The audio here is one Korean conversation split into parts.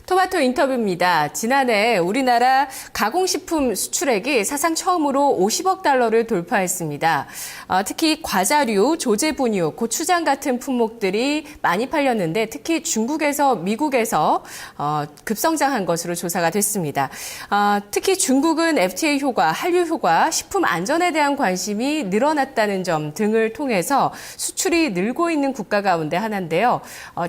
토마토 인터뷰입니다. 지난해 우리나라 가공식품 수출액이 사상 처음으로 50억 달러를 돌파했습니다. 특히 과자류, 조제분유, 고추장 같은 품목들이 많이 팔렸는데 특히 중국에서 미국에서 급성장한 것으로 조사가 됐습니다. 특히 중국은 FTA 효과, 한류 효과, 식품 안전에 대한 관심이 늘어났다는 점 등을 통해서 수출이 늘고 있는 국가 가운데 하나인데요.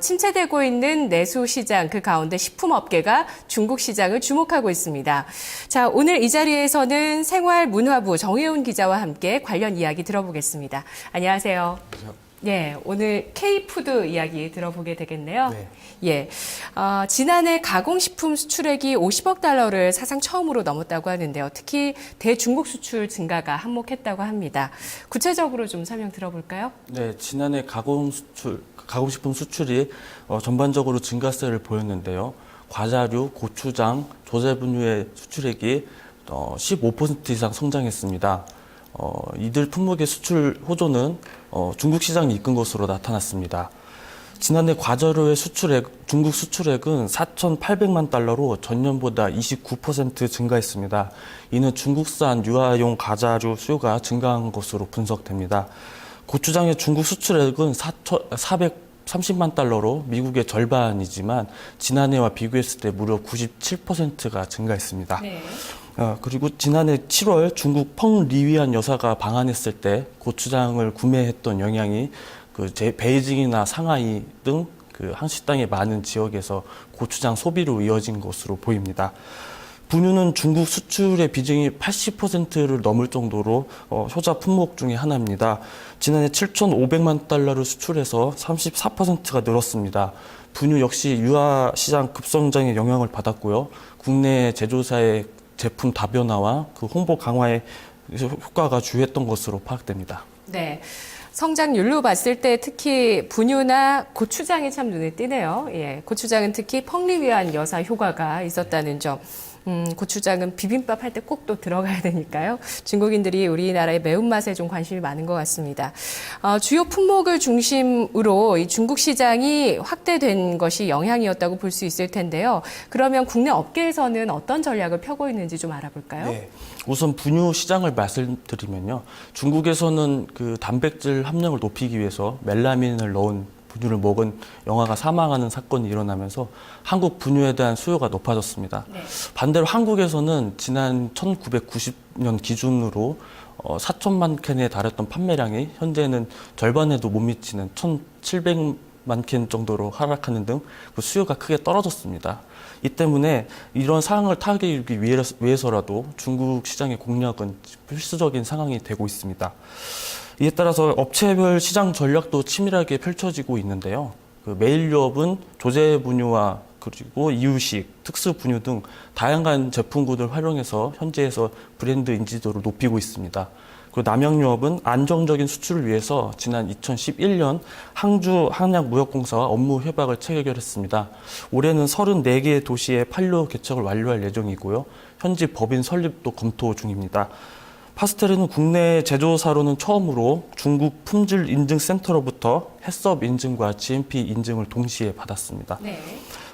침체되고 있는 내수 시장 그 가운데 식품업계가 중국 시장을 주목하고 있습니다. 자, 오늘 이 자리에서는 생활문화부 정혜운 기자와 함께 관련 이야기 들어보겠습니다. 안녕하세요. 예, 오늘 K푸드 이야기 들어보게 되겠네요. 네. 예, 지난해 가공식품 수출액이 50억 달러를 사상 처음으로 넘었다고 하는데요. 특히 대중국 수출 증가가 한몫했다고 합니다. 구체적으로 좀 설명 들어볼까요? 네, 지난해 가공식품 수출이 전반적으로 증가세를 보였는데요. 과자류, 고추장, 조제분유의 수출액이 15% 이상 성장했습니다. 이들 품목의 수출 호조는 중국 시장이 이끈 것으로 나타났습니다. 지난해 과자류의 중국 수출액은 4,800만 달러로 전년보다 29% 증가했습니다. 이는 중국산 유아용 과자류 수요가 증가한 것으로 분석됩니다. 고추장의 중국 수출액은 430만 달러로 미국의 절반이지만 지난해와 비교했을 때 무려 97%가 증가했습니다. 네. 그리고 지난해 7월 중국 펑 리위안 여사가 방한했을 때 고추장을 구매했던 영향이 베이징이나 상하이 등 한식당의 많은 지역에서 고추장 소비로 이어진 것으로 보입니다. 분유는 중국 수출의 비중이 80%를 넘을 정도로 효자 품목 중에 하나입니다. 지난해 7,500만 달러를 수출해서 34%가 늘었습니다. 분유 역시 유아 시장 급성장의 영향을 받았고요. 국내 제조사의 제품 다변화와 홍보 강화의 효과가 주했던 것으로 파악됩니다. 네. 성장률로 봤을 때 특히 분유나 고추장이 참 눈에 띄네요. 예, 고추장은 특히 펑리위안 여사 효과가 있었다는 점. 고추장은 비빔밥 할 때 꼭 또 들어가야 되니까요. 중국인들이 우리나라의 매운맛에 좀 관심이 많은 것 같습니다. 주요 품목을 중심으로 이 중국 시장이 확대된 것이 영향이었다고 볼 수 있을 텐데요. 그러면 국내 업계에서는 어떤 전략을 펴고 있는지 좀 알아볼까요? 네. 우선 분유 시장을 말씀드리면요. 중국에서는 단백질 함량을 높이기 위해서 멜라민을 넣은 분유를 먹은 영아가 사망하는 사건이 일어나면서 한국 분유에 대한 수요가 높아졌습니다. 네. 반대로 한국에서는 지난 1990년 기준으로 4천만 캔에 달했던 판매량이 현재는 절반에도 못 미치는 1,700만 캔 정도로 하락하는 등 수요가 크게 떨어졌습니다. 이 때문에 이런 상황을 타개하기 위해서라도 중국 시장의 공략은 필수적인 상황이 되고 있습니다. 이에 따라서 업체별 시장 전략도 치밀하게 펼쳐지고 있는데요. 메일유업은 조제분유와 그리고 이유식, 특수분유 등 다양한 제품군을 활용해서 현지에서 브랜드 인지도를 높이고 있습니다. 그리고 남양유업은 안정적인 수출을 위해서 지난 2011년 항주 한약무역공사와 업무 협약을 체결했습니다. 올해는 34개의 도시에 판로 개척을 완료할 예정이고요. 현지 법인 설립도 검토 중입니다. 파스텔은 국내 제조사로는 처음으로 중국 품질 인증 센터로부터 해썹 인증과 GMP 인증을 동시에 받았습니다. 네.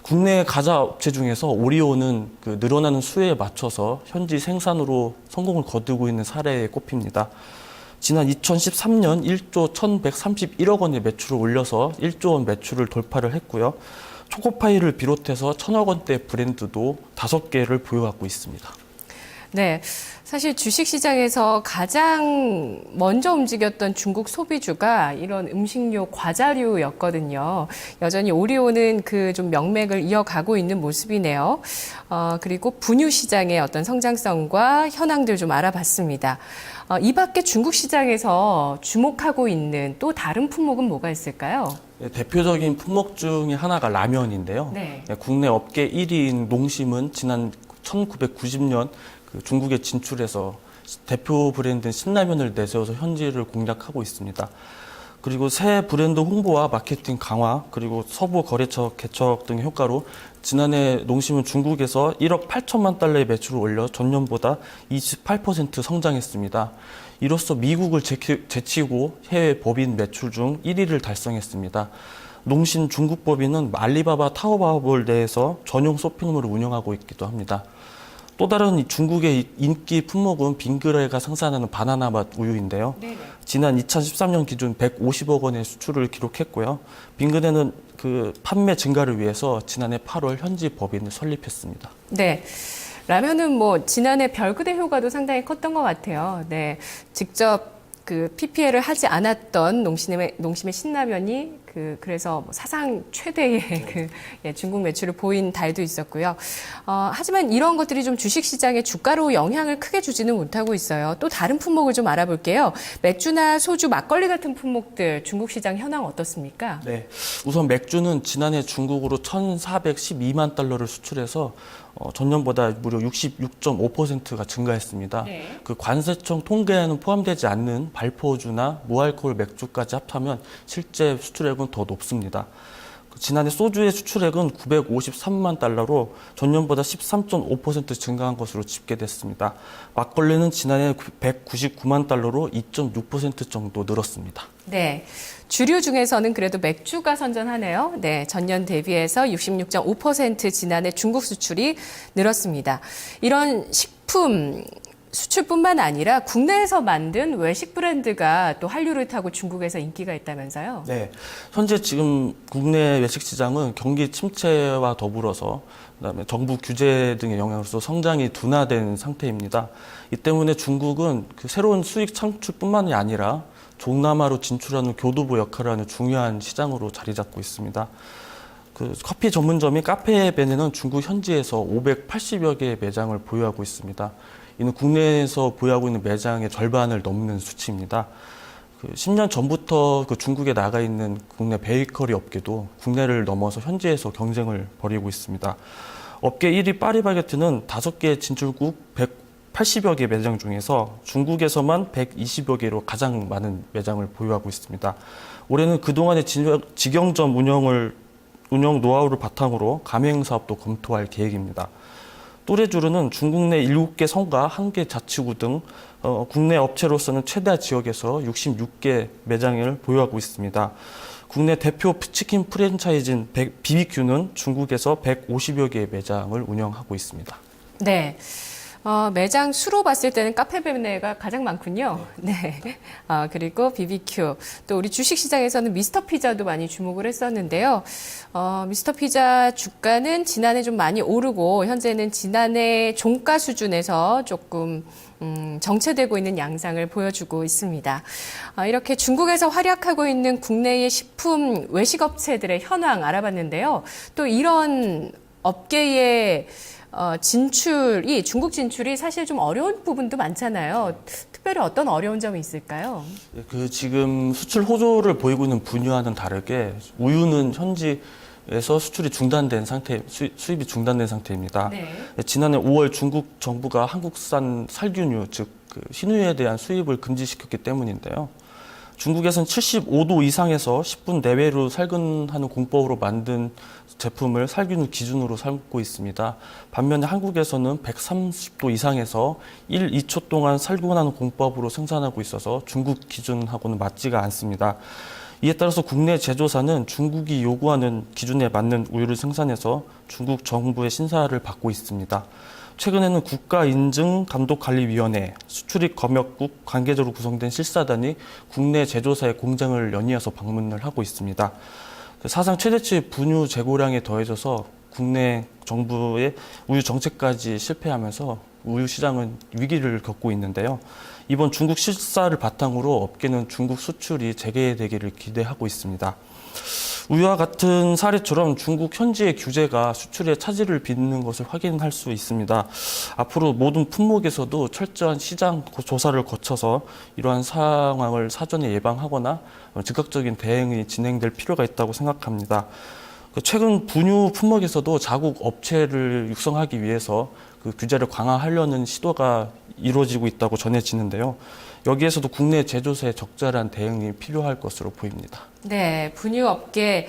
국내 과자 업체 중에서 오리온은 늘어나는 수요에 맞춰서 현지 생산으로 성공을 거두고 있는 사례에 꼽힙니다. 지난 2013년 1조 1,131억 원의 매출을 올려서 1조 원 매출을 돌파를 했고요. 초코파이를 비롯해서 1,000억 원대 브랜드도 5개를 보유하고 있습니다. 네, 사실 주식시장에서 가장 먼저 움직였던 중국 소비주가 이런 음식료, 과자류였거든요. 여전히 오리온은 좀 명맥을 이어가고 있는 모습이네요. 그리고 분유 시장의 어떤 성장성과 현황들 좀 알아봤습니다. 이 밖에 중국 시장에서 주목하고 있는 또 다른 품목은 뭐가 있을까요? 네, 대표적인 품목 중에 하나가 라면인데요. 네. 국내 업계 1위인 농심은 지난 1990년 중국에 진출해서 대표 브랜드인 신라면을 내세워서 현지를 공략하고 있습니다. 그리고 새 브랜드 홍보와 마케팅 강화, 그리고 서부 거래처 개척 등의 효과로 지난해 농심은 중국에서 1억 8천만 달러의 매출을 올려 전년보다 28% 성장했습니다. 이로써 미국을 제치고 해외 법인 매출 중 1위를 달성했습니다. 농심 중국 법인은 알리바바 타오바오몰 내에서 전용 쇼핑몰을 운영하고 있기도 합니다. 또 다른 중국의 인기 품목은 빙그레가 생산하는 바나나 맛 우유인데요. 네네. 지난 2013년 기준 150억 원의 수출을 기록했고요. 빙그레는 그 판매 증가를 위해서 지난해 8월 현지 법인을 설립했습니다. 네. 라면은 뭐 지난해 별그대 효과도 상당히 컸던 것 같아요. 네. 직접 그 PPL을 하지 않았던 농심의 신라면이 그래서 뭐 사상 최대의 중국 매출을 보인 달도 있었고요. 하지만 이런 것들이 좀 주식시장의 주가로 영향을 크게 주지는 못하고 있어요. 또 다른 품목을 좀 알아볼게요. 맥주나 소주, 막걸리 같은 품목들 중국 시장 현황 어떻습니까? 네, 우선 맥주는 지난해 중국으로 1,412만 달러를 수출해서 전년보다 무려 66.5%가 증가했습니다. 네. 그 관세청 통계에는 포함되지 않는 발포주나 무알코올 맥주까지 합하면 실제 수출액은 더 높습니다. 지난해 소주의 수출액은 953만 달러로 전년보다 13.5% 증가한 것으로 집계됐습니다. 막걸리는 지난해 199만 달러로 2.6% 정도 늘었습니다. 네. 주류 중에서는 그래도 맥주가 선전하네요. 네. 전년 대비해서 66.5% 지난해 중국 수출이 늘었습니다. 이런 식품 수출뿐만 아니라 국내에서 만든 외식 브랜드가 또 한류를 타고 중국에서 인기가 있다면서요? 네, 현재 지금 국내 외식 시장은 경기 침체와 더불어서 그다음에 정부 규제 등의 영향으로서 성장이 둔화된 상태입니다. 이 때문에 중국은 그 새로운 수익 창출뿐만이 아니라 동남아로 진출하는 교두보 역할을 하는 중요한 시장으로 자리 잡고 있습니다. 그 커피 전문점인 카페베네는 중국 현지에서 580여 개의 매장을 보유하고 있습니다. 이는 국내에서 보유하고 있는 매장의 절반을 넘는 수치입니다. 10년 전부터 그 중국에 나가 있는 국내 베이커리 업계도 국내를 넘어서 현지에서 경쟁을 벌이고 있습니다. 업계 1위 파리바게트는 5개 진출국 180여 개 매장 중에서 중국에서만 120여 개로 가장 많은 매장을 보유하고 있습니다. 올해는 그동안의 직영점 운영 노하우를 바탕으로 가맹 사업도 검토할 계획입니다. 또레쥬르는 중국 내 7개 성과 1개 자치구 등 국내 업체로서는 최다 지역에서 66개 매장을 보유하고 있습니다. 국내 대표 치킨 프랜차이즈인 BBQ는 중국에서 150여 개의 매장을 운영하고 있습니다. 네. 매장 수로 봤을 때는 카페베네가 가장 많군요. 네. 그리고 BBQ. 또 우리 주식시장에서는 미스터 피자도 많이 주목을 했었는데요. 미스터 피자 주가는 지난해 좀 많이 오르고, 현재는 지난해 종가 수준에서 조금, 정체되고 있는 양상을 보여주고 있습니다. 이렇게 중국에서 활약하고 있는 국내의 식품 외식업체들의 현황 알아봤는데요. 또 이런 업계의 중국 진출이 사실 좀 어려운 부분도 많잖아요. 특별히 어떤 어려운 점이 있을까요? 지금 수출 호조를 보이고 있는 분야와는 다르게 우유는 현지에서 수출이 중단된 상태, 수입이 중단된 상태입니다. 네. 지난해 5월 중국 정부가 한국산 살균유, 즉 신우유에 대한 수입을 금지시켰기 때문인데요. 중국에서는 75도 이상에서 10분 내외로 살균하는 공법으로 만든 제품을 살균 기준으로 삼고 있습니다. 반면에 한국에서는 130도 이상에서 1, 2초 동안 살균하는 공법으로 생산하고 있어서 중국 기준하고는 맞지가 않습니다. 이에 따라서 국내 제조사는 중국이 요구하는 기준에 맞는 우유를 생산해서 중국 정부의 심사를 받고 있습니다. 최근에는 국가인증감독관리위원회, 수출입 검역국 관계자로 구성된 실사단이 국내 제조사의 공장을 연이어서 방문을 하고 있습니다. 사상 최대치의 분유 재고량에 더해져서 국내 정부의 우유 정책까지 실패하면서 우유 시장은 위기를 겪고 있는데요. 이번 중국 실사를 바탕으로 업계는 중국 수출이 재개되기를 기대하고 있습니다. 우유와 같은 사례처럼 중국 현지의 규제가 수출에 차질을 빚는 것을 확인할 수 있습니다. 앞으로 모든 품목에서도 철저한 시장 조사를 거쳐서 이러한 상황을 사전에 예방하거나 즉각적인 대응이 진행될 필요가 있다고 생각합니다. 최근 분유 품목에서도 자국 업체를 육성하기 위해서 그 규제를 강화하려는 시도가 이루어지고 있다고 전해지는데요. 여기에서도 국내 제조사의 적절한 대응이 필요할 것으로 보입니다. 네, 분유업계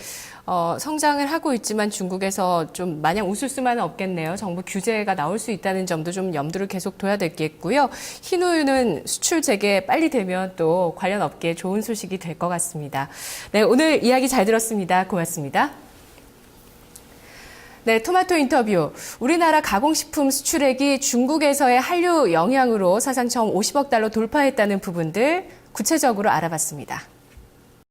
성장을 하고 있지만 중국에서 좀 마냥 웃을 수만은 없겠네요. 정부 규제가 나올 수 있다는 점도 좀 염두를 계속 둬야 되겠고요. 흰우유는 수출 재개 빨리 되면 또 관련 업계에 좋은 소식이 될 것 같습니다. 네, 오늘 이야기 잘 들었습니다. 고맙습니다. 네, 토마토 인터뷰. 우리나라 가공식품 수출액이 중국에서의 한류 영향으로 사상 처음 50억 달러 돌파했다는 부분들 구체적으로 알아봤습니다.